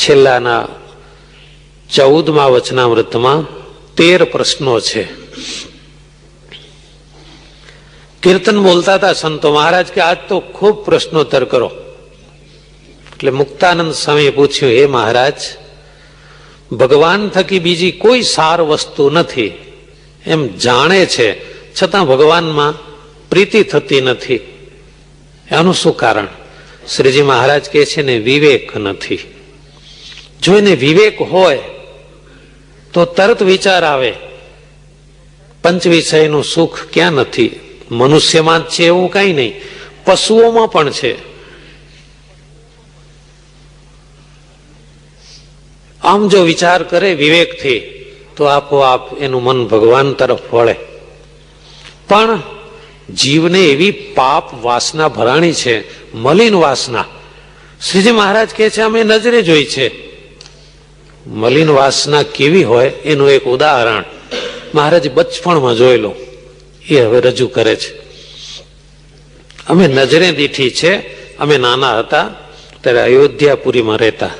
છેલ્લાના 14મા વચનામૃતમાં 13 પ્રશ્નો છે. કીર્તન બોલતા હતા સંતો મહારાજ કે આજ તો ખૂબ પ્રશ્નોત્તર કરો. એટલે મુક્તાનંદ સ્વામીએ પૂછ્યું, હે મહારાજ, ભગવાન થકી બીજી કોઈ સાર વસ્તુ નથી એમ જાણે છે, છતાં ભગવાનમાં પ્રીતિ થતી નથી, એનું શું કારણ? શ્રીજી મહારાજ કહે છે ને, વિવેક નથી. જો એને વિવેક હોય તો તરત વિચાર આવે પંચ વિષયનું સુખ ક્યાં નથી, મનુષ્યમાં જ છે એવું કઈ નહીં, પશુઓમાં પણ છે. આમ જો વિચાર કરે વિવેકથી તો આપોઆપ એનું મન ભગવાન તરફ વળે. પણ જીવને એવી પાપ વાસના ભરાણી છે, મલિન વાસના. શ્રીજી મહારાજ કહે છે અમે નજરે જોઈ છે. મલિન વાસના કેવી હોય એનું એક ઉદાહરણ મહારાજ બચપણમાં જોયેલું એ હવે રજૂ કરે છે. અમે નજરે દીઠી છે. અમે નાના હતા ત્યારે અયોધ્યાપુરીમાં રહેતા.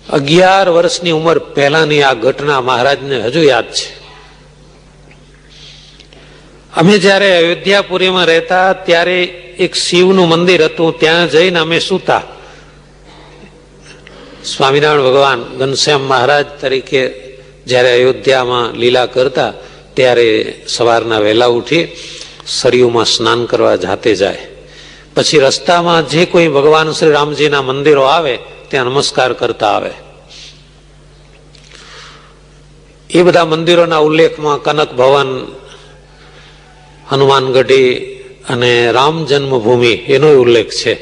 11 વર્ષની ઉંમર પહેલાની આ ઘટના મહારાજને હજુ યાદ છે. અમે જયારે અયોધ્યાપુરીમાં રહેતા ત્યારે એક શિવનું મંદિર હતું, ત્યાં જઈને અમે સૂતા. સ્વામિનારાયણ ભગવાન ઘનશ્યામ મહારાજ તરીકે જયારે અયોધ્યામાં લીલા કરતા ત્યારે સવારના વહેલા ઉઠી સરયુમાં સ્નાન કરવા જાતે જાય. પછી રસ્તામાં જે કોઈ ભગવાન શ્રી રામજીના મંદિરો આવે ત્યાં નમસ્કાર કરતા આવે. એ બધા મંદિરોના ઉલ્લેખમાં કનક ભવન, હનુમાનગઢી અને રામ જન્મભૂમિ એનો ઉલ્લેખ છે.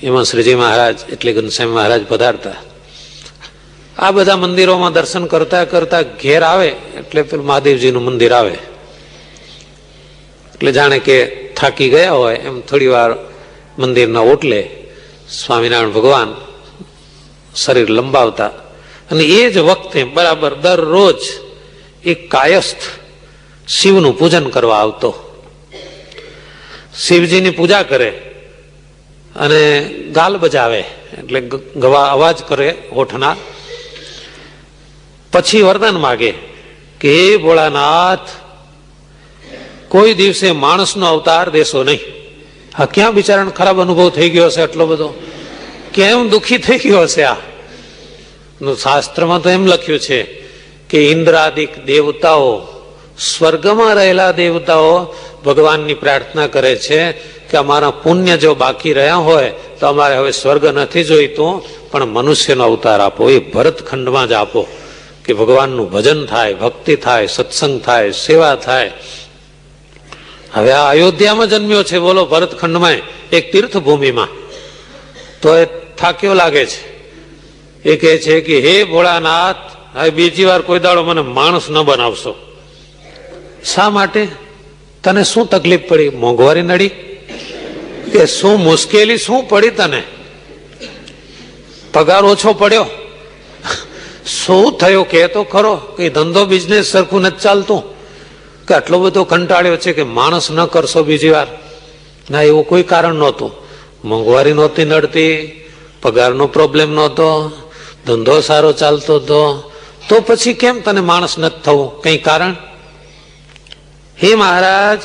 એમાં શ્રીજી મહારાજ એટલે ઘનશ્યામ મહારાજ પધારતા. આ બધા મંદિરોમાં દર્શન કરતા કરતા ઘેર આવે એટલે પેલું મહાદેવજીનું મંદિર આવે એટલે જાણે કે થાકી ગયા હોય એમ થોડી વાર મંદિરના ઓટલે સ્વામિનારાયણ ભગવાન શરીર લંબાવતા. અને એ જ વખતે બરાબર દરરોજ એક કાયસ્થ શિવનું પૂજન કરવા આવતો. શિવજીની પૂજા કરે અને ગાલ બજાવે એટલે ગવા અવાજ કરે હોઠના. પછી વરદાન માગે કે હે ભોળાનાથ, કોઈ દિવસે માણસનો અવતાર દેશો નહીં. આ ક્યાં બિચારાને ખરાબ અનુભવ થઈ ગયો હશે, એટલો બધો કેમ દુઃખી થઈ ગયો હશે. આ શાસ્ત્રમાં તો એમ લખ્યું છે કે ઇન્દ્રાદિક દેવતાઓ, સ્વર્ગમાં રહેલા દેવતાઓ ભગવાનની પ્રાર્થના કરે છે કે અમારા પુણ્ય જો બાકી રહ્યા હોય તો અમારે હવે સ્વર્ગ નથી જોઈતું, પણ મનુષ્યનો અવતાર આપો. એ ભરતખંડમાં જ આપો કે ભગવાનનું ભજન થાય, ભક્તિ થાય, સત્સંગ થાય, સેવા થાય. હવે આ અયોધ્યામાં જન્મ્યો છે, બોલો, ભરતખંડમાં એક તીર્થભૂમિમાં, તો એ થાક્યો લાગે છે. એ કહે છે કે હે ભોળાનાથ, હવે બીજી વાર કોઈ દાડો મને માણસ ન બનાવશો. શા માટે? તને શું તકલીફ પડી? મોંઘવારી નડી કે શું મુશ્કેલી શું પડી તને? પગાર ઓછો પડ્યો? શું થયું કે તો ખરો? કઈ ધંધો બિઝનેસ સરખું નથી ચાલતું? કે આટલો બધો કંટાળ્યો છે કે માણસ ન કરશો બીજી વાર? ના, એવું કોઈ કારણ નહોતું. મોંઘવારી નહોતી નડતી, પગારનો પ્રોબ્લેમ નહોતો, ધંધો સારો ચાલતો હતો, તો પછી કેમ તને માણસ નથી થવું? કઈ કારણ? હે મહારાજ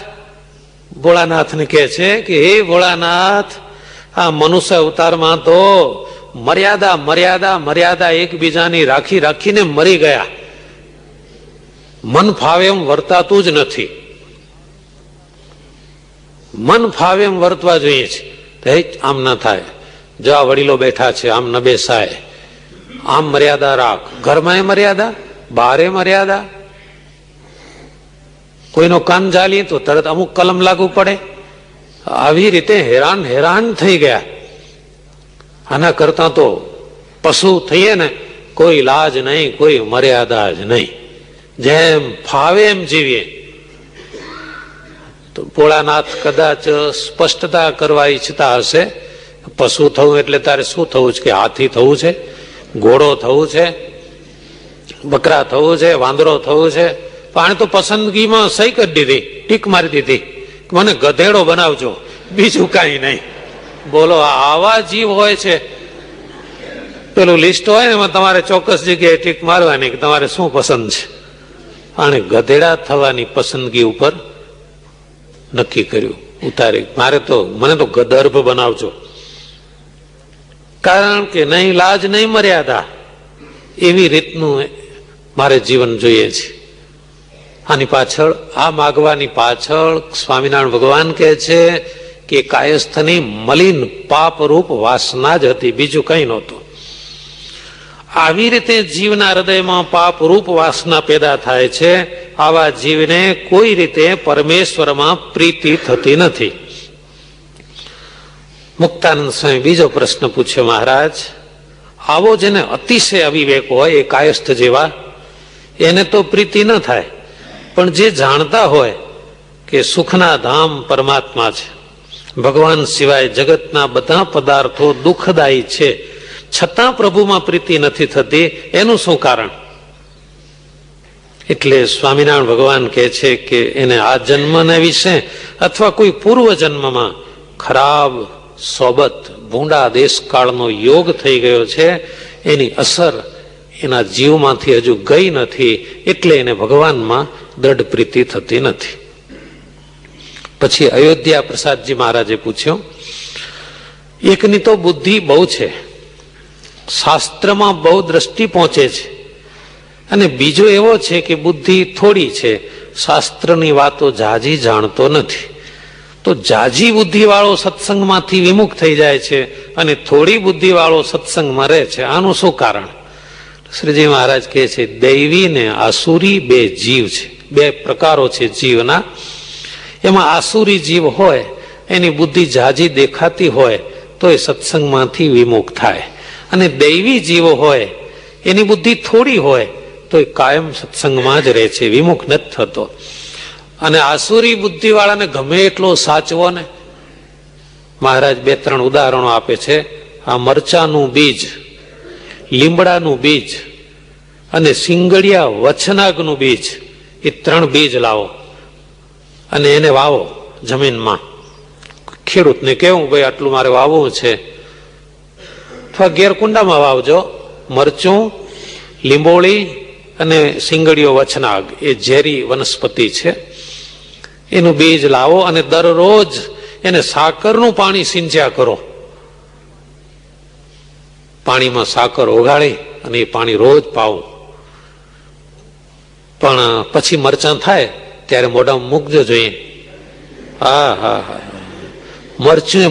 ભોળાનાથને કહે છે કે હે ભોળાનાથ, આ મનુષ્ય અવતારમાં તો મર્યાદા મર્યાદા મર્યાદા એકબીજાની રાખી રાખીને મરી ગયા. મન ફાવે એમ વર્તાતું જ નથી. મન ફાવે એમ વર્તવા જોઈએ છે. આમ ના થાય, જો આ વડીલો બેઠા છે આમ ન બેસાય, આમ મર્યાદા રાખ. ઘરમાં મર્યાદા, બહારે મર્યાદા. કોઈનો કાન જાલી તો તરત અમુક કલમ લાગુ પડે. આવી રીતે હેરાન હેરાન થઈ ગયા. આના કરતા તો પશુ થઈએ ને, કોઈ લાજ નહીં, કોઈ મર્યાદા જ નહીં, જેમ ફાવે એમ જીવીએ. તો ભોળાનાથ કદાચ સ્પષ્ટતા કરવા ઈચ્છતા હશે. પશુ થવું એટલે તારે શું થવું છે? કે હાથી થવું છે, ઘોડો થવું છે, બકરા થવું છે, વાંદરો થવું છે? પણ તો પસંદગીમાં સહી કરી દીધી, ટીક મારી દીધી, મને ગધેડો બનાવજો, બીજું કઈ નહીં. બોલો, આવા જીવ હોય છે. પેલું લિસ્ટ હોય ને એમાં તમારે ચોક્કસ જગ્યાએ ટીક મારવાની કે તમારે શું પસંદ છે. અને ગધેડા થવાની પસંદગી ઉપર નક્કી કર્યું, ઉતારી. મને તો ગદર્ભ બનાવજો, કારણ કે નહીં લાજ નહીં મર્યાદા, એવી રીતનું મારે જીવન જોઈએ છે. આની પાછળ, આ માગવાની પાછળ સ્વામિનારાયણ ભગવાન કહે છે કે કાયસ્થની મલિન પાપરૂપ વાસના જ હતી, બીજું કઈ નહોતું. આવી રીતે જીવના હૃદયમાં પાપરૂપ વાસના પેદા થાય છે. આવા જીવને કોઈ રીતે પરમેશ્વરમાં પ્રીતિ થતી નથી. મુક્તાનંદ સ્વામી બીજો પ્રશ્ન પૂછ્યો, મહારાજ આવો જેને અતિશય અવિવેક હોય એ કાયસ્થ જેવા, એને તો પ્રીતિ ન થાય. પણ જે જાણતા હોય કે સુખના ધામ પરમાત્મા છે, ભગવાન સિવાય જગતના બધા પદાર્થો દુઃખદાયી છે, છતાં પ્રભુમાં પ્રીતિ નથી થતી, એનું શું કારણ? એટલે સ્વામિનારાયણ ભગવાન કહે છે કે એને આ જન્મને વિશે અથવા કોઈ પૂર્વ જન્મમાં ખરાબ સોબત, ભૂંડા દેશકાળનો યોગ થઈ ગયો છે, એની અસર એના જીવમાંથી હજુ ગઈ નથી, એટલે એને ભગવાનમાં દ્રઢ પ્રીતિ થતી નથી. પછી અયોધ્યા પ્રસાદજી મહારાજે પૂછ્યું, એકની તો બુદ્ધિ બહુ છે, શાસ્ત્રમાં બહુ દ્રષ્ટિ પહોંચે છે, અને બીજો એવો છે કે બુદ્ધિ થોડી છે, શાસ્ત્રની વાતો જાજી જાણતો નથી. તો જાજી બુદ્ધિ વાળો સત્સંગમાંથી વિમુખ થઈ જાય છે અને થોડી બુદ્ધિ વાળો સત્સંગમાં રહે છે, આનું શું કારણ? શ્રીજી મહારાજ કહે છે, દૈવી ને આસુરી બે જીવ છે, બે પ્રકારો છે જીવના. એમાં આસુરી જીવ હોય, એની બુદ્ધિ જાજી દેખાતી હોય તો એ સત્સંગમાંથી વિમુખ થાય, અને દૈવી જીવો હોય, એની બુદ્ધિ થોડી હોય તો એ કાયમ સત્સંગમાં જ રહે છે, વિમુખ નથી થતો. અને આસુરી બુદ્ધિ વાળાને ગમે એટલો સાચવો ને, મહારાજ બે ત્રણ ઉદાહરણો આપે છે. આ મરચાનું બીજ, લીમડાનું બીજ અને સિંગડિયા વચનાગનું બીજ, એ ત્રણ બીજ લાવો અને એને વાવો જમીનમાં. ખેડૂતને કેવું, ભાઈ આટલું મારે વાવવું છે, અથવા ગેરકુંડામાં વાવજો. મરચું, લીંબોળી અને સિંગડીઓ વચનાગ, એ ઝેરી વનસ્પતિ છે, એનું બીજ લાવો અને દરરોજ એને સાકરનું પાણી સિંચ્યા કરો. પાણીમાં સાકર ઓગાળી અને એ પાણી રોજ પાવો. પણ પછી મરચાં થાય ત્યારે મોઢામાં મૂકજો જોઈએ. હા હા હા, મરચું